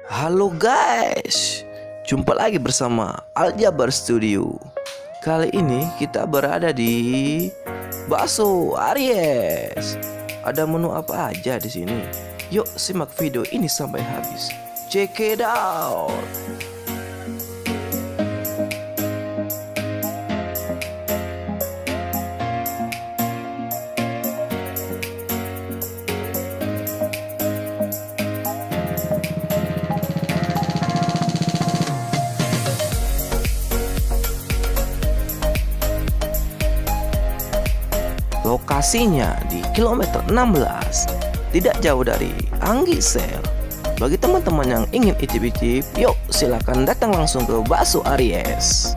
Halo guys, jumpa lagi bersama Aljabar Studio. Kali ini kita berada di Bakso Aries. Ada menu apa aja di sini? Yuk simak video ini sampai habis. Check it out. Lokasinya di kilometer 16, tidak jauh dari Anggisel. Bagi teman-teman yang ingin icip-icip, yuk silakan datang langsung ke Bakso Aries.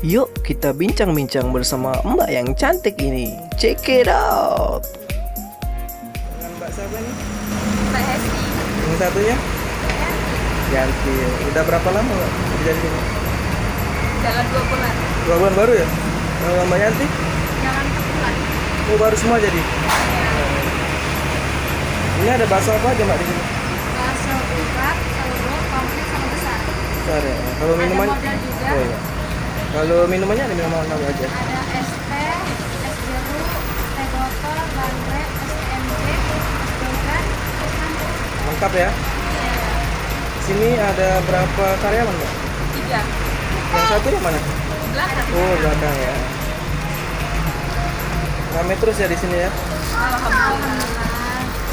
Yuk kita bincang-bincang bersama Mbak yang cantik ini. Check it out. Dengan Mbak siapa nih? Mbak Hesti. Yang satunya? Ganti. Udah berapa lama Mbak kerja di sini? Jalan 2 bulan. 2 bulan baru ya? Kalau Mbak Yanti? Jalan 4 bulan. Oh, baru semua jadi? Ini ada bakso apa aja Mbak di sini? Bakso urat, telur, komplit sama besar. Besar ya. Kalau Ada minuman? model juga. Oh iya. Kalau minumannya ada minuman apa aja? Ada es teh, es jeruk, teh botol, bandrek, es TMJ, es dogan, es campur. Lengkap ya? Sini ada berapa karyawan Mbak? 3. Yang satu yang mana? Belakang. Oh, belakang ya. Rame terus ya di sini ya? Alhamdulillah.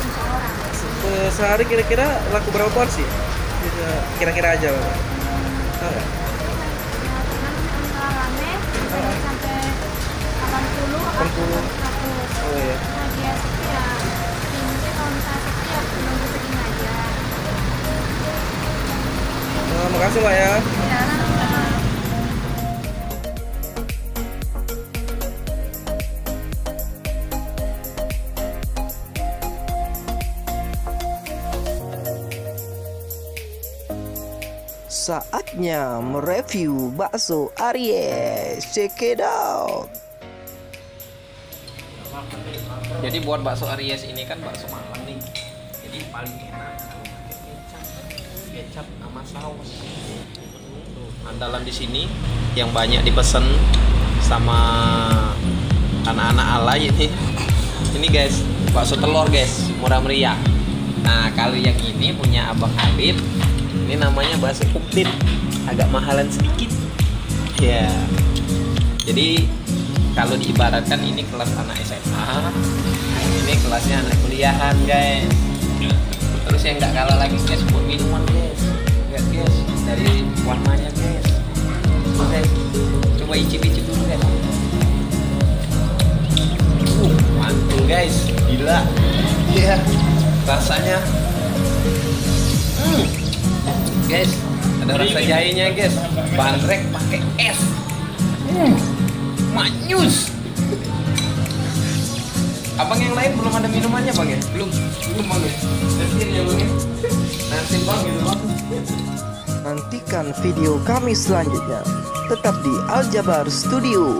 Insya Allah. Sehari kira-kira laku berapa porsi? Bisa kira-kira aja Mbak. Tahu nggak? Rame, ada sampai 80 atau 100. Oh iya. Nah, biasa tuh ya, ini kalau misalnya sepi ya nunggu segini aja. Oh, makasih Mbak ya. Ya, Saatnya mereview Bakso Aries. Check it out. Jadi buat bakso Aries ini kan bakso Malang nih. Jadi paling enak kalau pakai kecap sama saus. Andalan di sini yang banyak dipesan sama anak-anak alay ini. Ini guys, bakso telur guys, murah meriah. Nah, kalau yang ini punya Abang Habib. Ini namanya bakso komplit, agak mahalan sedikit. Ya. Jadi kalau diibaratkan ini kelas anak SMA, ini kelasnya anak kuliahan guys. Terus yang nggak kalah lagi guys buat minuman guys. Lihat guys dari warnanya guys. Oke, coba icip-icip dulu guys. Mantul guys, gila. Iya, rasanya. Guys, ada rasa jahenya guys. Bandrek pakai es. Manyus. Abang yang lain belum ada minumannya bang ya? Belum bang ya? Nanti ya bang ya? Nanti bang gitu bang. Nantikan video kami selanjutnya. Tetap di Aljabar Studio.